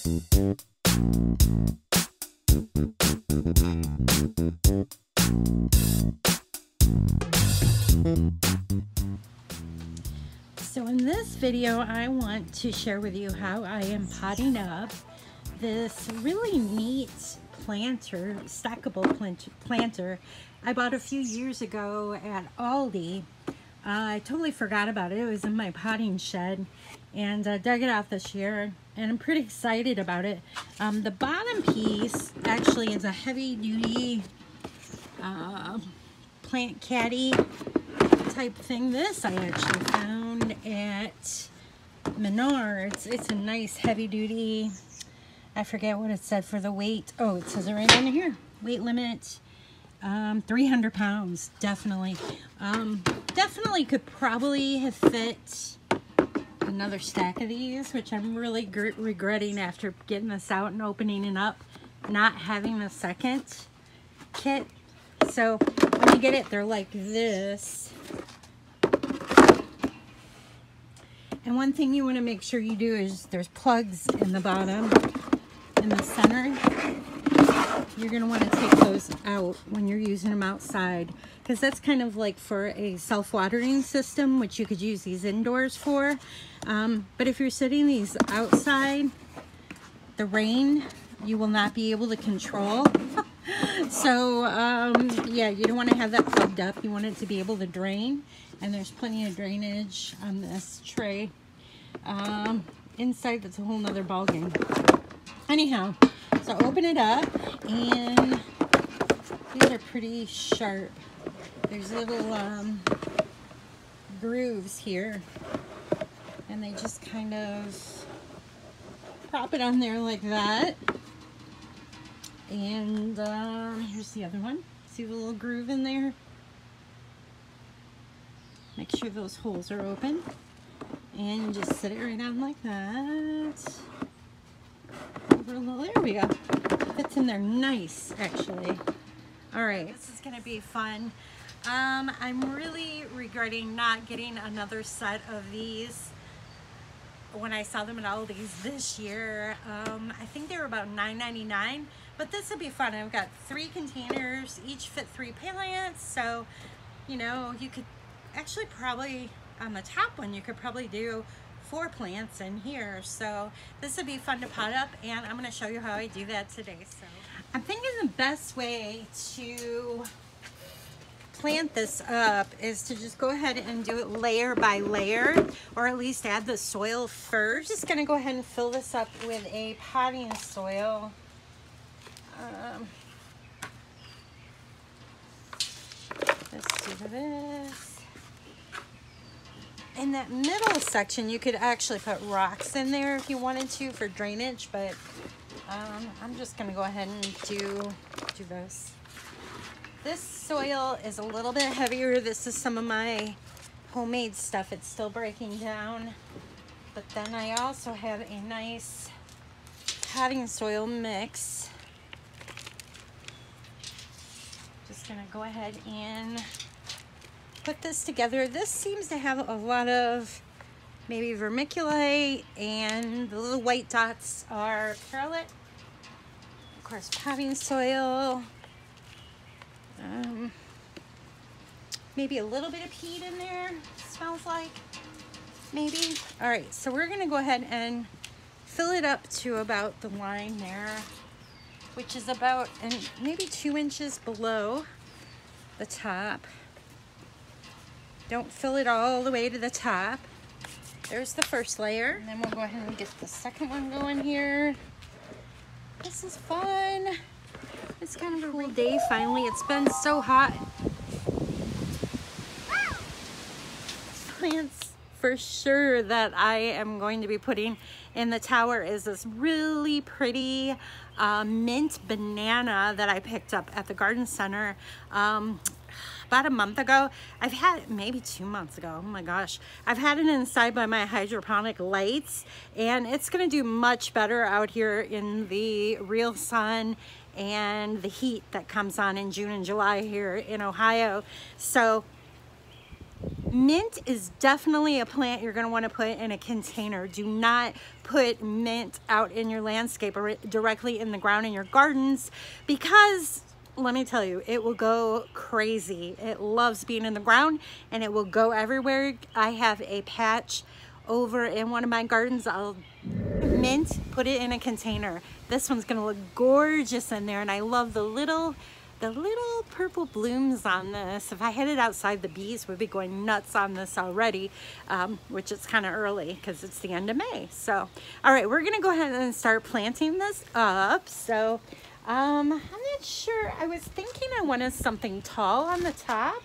So in this video, I want to share with you how I am potting up this really neat planter, stackable planter I bought a few years ago at Aldi. I totally forgot about it. It was in my potting shed, and dug it out this year, and I'm pretty excited about it. The bottom piece actually is a heavy-duty plant caddy type thing. This I actually found at Menards. It's a nice heavy-duty, I forget what it said for the weight. Oh, it says it right in here. Weight limit 300 pounds. Definitely definitely could probably have fit another stack of these, which I'm really regretting after getting this out and opening it up, not having the second kit. So when you get it, they're like this. And one thing you want to make sure you do is there's plugs in the bottom, in the center. You're going to want to take those out when you're using them outside, because that's kind of like for a self-watering system, which you could use these indoors for. But if you're setting these outside, the rain, you will not be able to control. So yeah, you don't want to have that plugged up. You want it to be able to drain, and there's plenty of drainage on this tray. Inside, that's a whole nother ballgame. Anyhow, so open it up, and these are pretty sharp. There's little grooves here, and they just kind of prop it on there like that. And here's the other one. See the little groove in there? Make sure those holes are open, and just sit it right on like that. There we go. Fits in there nice, actually. All right, this is gonna be fun. I'm really regretting not getting another set of these when I saw them at Aldi's this year. I think they were about $9.99, but this would be fun. I've got 3 containers, each fit 3 plants, so you know, you could actually probably, on the top one, you could probably do 4 plants in here. So this would be fun to pot up, and I'm going to show you how I do that today. So I'm thinking the best way to plant this up is to just go ahead and do it layer by layer, or at least add the soil first. I'm just going to go ahead and fill this up with a potting soil. Let's do this. In that middle section, you could actually put rocks in there if you wanted to for drainage, but I'm just going to go ahead and do this. This soil is a little bit heavier. This is some of my homemade stuff. It's still breaking down. But then I also have a nice potting soil mix. Just going to go ahead and put this together. This seems to have a lot of maybe vermiculite, and the little white dots are perlite. Of course, potting soil. Maybe a little bit of peat in there, smells like, maybe. All right, so we're gonna go ahead and fill it up to about the line there, which is about maybe 2 inches below the top. Don't fill it all the way to the top. There's the first layer. And then we'll go ahead and get the second one going here. This is fun. It's kind of a cool day finally. It's been so hot. Plants for sure that I am going to be putting in the tower is this really pretty mint banana that I picked up at the garden center about a month ago. I've had it maybe 2 months ago. Oh my gosh. I've had it inside by my hydroponic lights, and it's going to do much better out here in the real sun and the heat that comes on in June and July here in Ohio. So Mint is definitely a plant you're going to want to put in a container. Do not put mint out in your landscape or directly in the ground in your gardens, because let me tell you, it will go crazy. It loves being in the ground and it will go everywhere. I have a patch over in one of my gardens. I'll mint, put it in a container. This one's gonna look gorgeous in there, and I love the little purple blooms on this. If I had it outside, the bees would be going nuts on this already, which is kind of early because it's the end of May. So, all right, we're gonna go ahead and start planting this up. So, I'm not sure. I was thinking I wanted something tall on the top,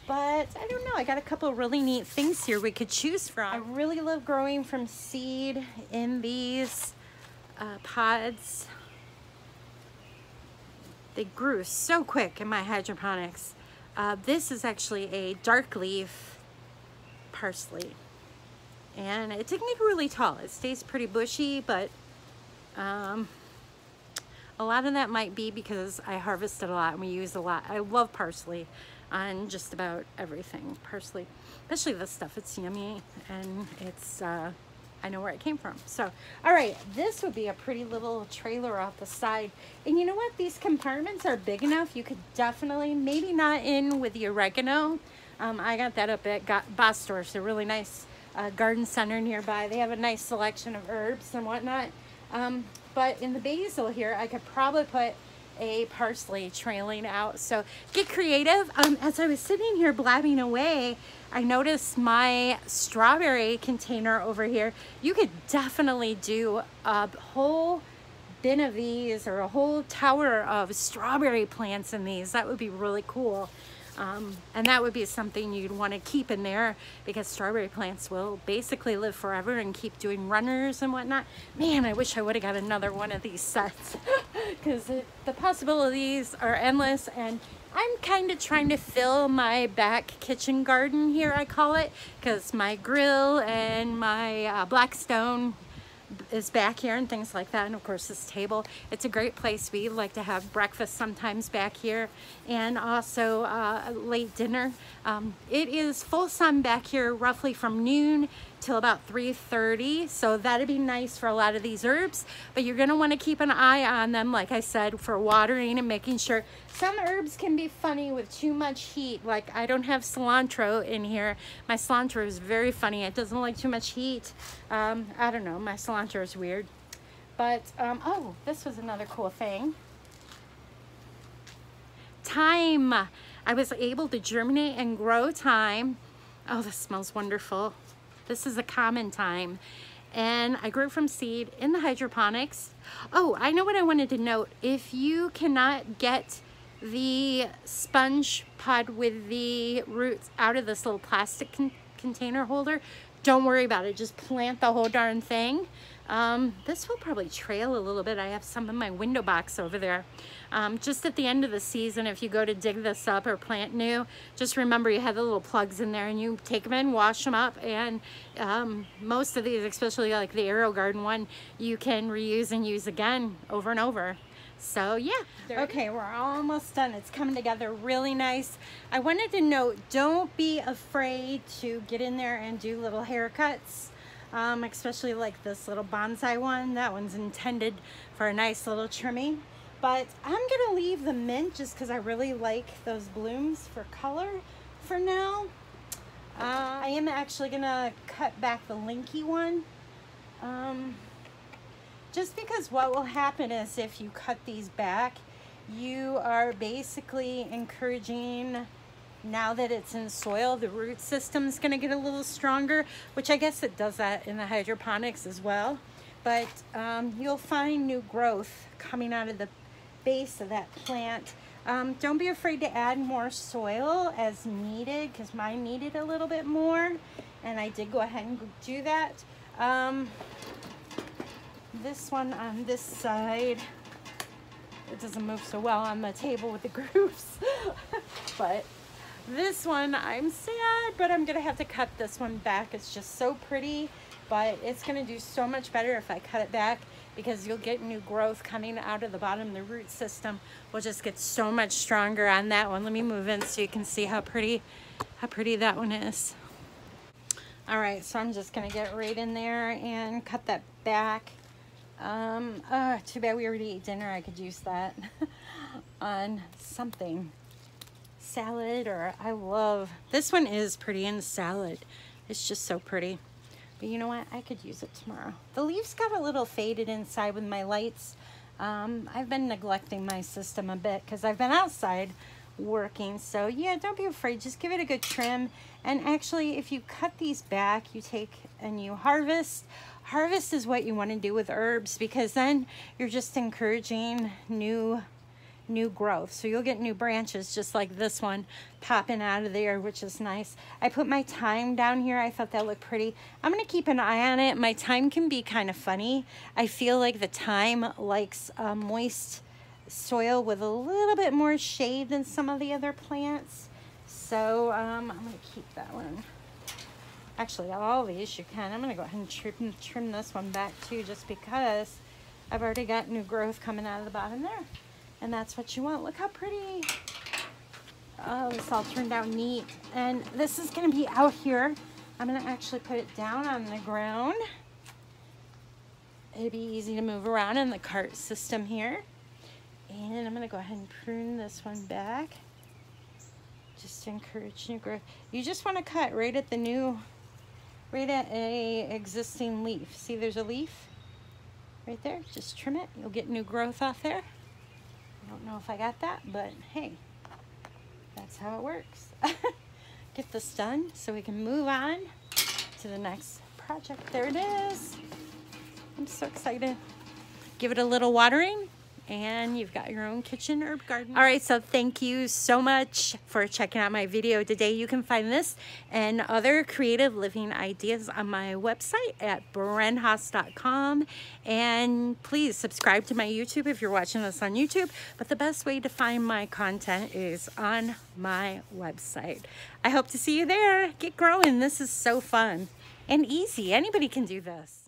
but I don't know. I got a couple of really neat things here we could choose from. I really love growing from seed in these pods. They grew so quick in my hydroponics. This is actually a dark leaf parsley, and it didn't get really tall. It stays pretty bushy, but a lot of that might be because I harvested a lot and we use a lot. I love parsley on just about everything. Parsley, especially this stuff, it's yummy, and it's, I know where it came from. So, all right, this would be a pretty little trailer off the side. And you know what? These compartments are big enough. You could definitely, maybe not in with the oregano. I got that up at Boss Stores. They're really nice garden center nearby. They have a nice selection of herbs and whatnot. But in the basil here, I could probably put a parsley trailing out. So get creative. As I was sitting here blabbing away, I noticed my strawberry container over here. You could definitely do a whole bin of these or a whole tower of strawberry plants in these. That would be really cool. And that would be something you'd want to keep in there, because strawberry plants will basically live forever and keep doing runners and whatnot. Man, I wish I would have got another one of these sets, because the possibilities are endless. And I'm kind of trying to fill my back kitchen garden here, I call it, because my grill and my Blackstone is back here and things like that, and of course this table. It's a great place. We like to have breakfast sometimes back here, and also late dinner. It is full sun back here roughly from noon till about 3:30, so that'd be nice for a lot of these herbs, but you're going to want to keep an eye on them, like I said, for watering and making sure. Some herbs can be funny with too much heat. Like, I don't have cilantro in here. My cilantro is very funny. It doesn't like too much heat. I don't know, my cilantro is weird. But oh, this was another cool thing. Thyme. I was able to germinate and grow thyme. Oh, this smells wonderful. This is a common thyme, and I grew from seed in the hydroponics. Oh, I know what I wanted to note. If you cannot get the sponge pod with the roots out of this little plastic container holder, don't worry about it. Just plant the whole darn thing. This will probably trail a little bit. I have some in my window box over there. Just at the end of the season, if you go to dig this up or plant new, just remember you have the little plugs in there, and you take them in, wash them up, and most of these, especially like the AeroGarden one, you can reuse and use again over and over. So yeah, okay, we're almost done. It's coming together really nice. I wanted to note, don't be afraid to get in there and do little haircuts. Especially like this little bonsai one. That one's intended for a nice little trimming. But I'm gonna leave the mint just because I really like those blooms for color for now. I am actually gonna cut back the linky one. Just because what will happen is if you cut these back, you are basically encouraging, now that it's in soil, the root system's going to get a little stronger, which I guess it does that in the hydroponics as well. But you'll find new growth coming out of the base of that plant. Don't be afraid to add more soil as needed, because mine needed a little bit more, and I did go ahead and do that. This one on this side, it doesn't move so well on the table with the grooves. But this one, I'm sad, but I'm gonna have to cut this one back. It's just so pretty, but it's gonna do so much better if I cut it back, because you'll get new growth coming out of the bottom. The root system will just get so much stronger on that one. Let me move in so you can see how pretty that one is. All right, so I'm just gonna get right in there and cut that back. Too bad we already ate dinner. I could use that on something. Salad, or I love, this one is pretty in salad. It's just so pretty. But you know what? I could use it tomorrow. The leaves got a little faded inside with my lights. I've been neglecting my system a bit because I've been outside working. So yeah, don't be afraid. Just give it a good trim. And actually, if you cut these back, you take and you harvest. Harvest is what you want to do with herbs, because then you're just encouraging new growth. So you'll get new branches just like this one popping out of there, which is nice. I put my thyme down here. I thought that looked pretty. I'm going to keep an eye on it. My thyme can be kind of funny. I feel like the thyme likes moist soil with a little bit more shade than some of the other plants. So I'm going to keep that one. Actually, all these you can. I'm going to go ahead and trim this one back too, just because I've already got new growth coming out of the bottom there. And that's what you want. Look how pretty. Oh, this all turned out neat. And this is going to be out here. I'm going to actually put it down on the ground. It'd be easy to move around in the cart system here. And I'm going to go ahead and prune this one back, just to encourage new growth. You just want to cut right at the new, right at a existing leaf. See, there's a leaf right there. Just trim it. You'll get new growth off there. I don't know if I got that, but hey, that's how it works. Get this done so we can move on to the next project. There it is. I'm so excited. Give it a little watering, and you've got your own kitchen herb garden. All right, so thank you so much for checking out my video today. You can find this and other creative living ideas on my website at brenhaas.com. And please subscribe to my YouTube if you're watching this on YouTube. But the best way to find my content is on my website. I hope to see you there. Get growing. This is so fun and easy. Anybody can do this.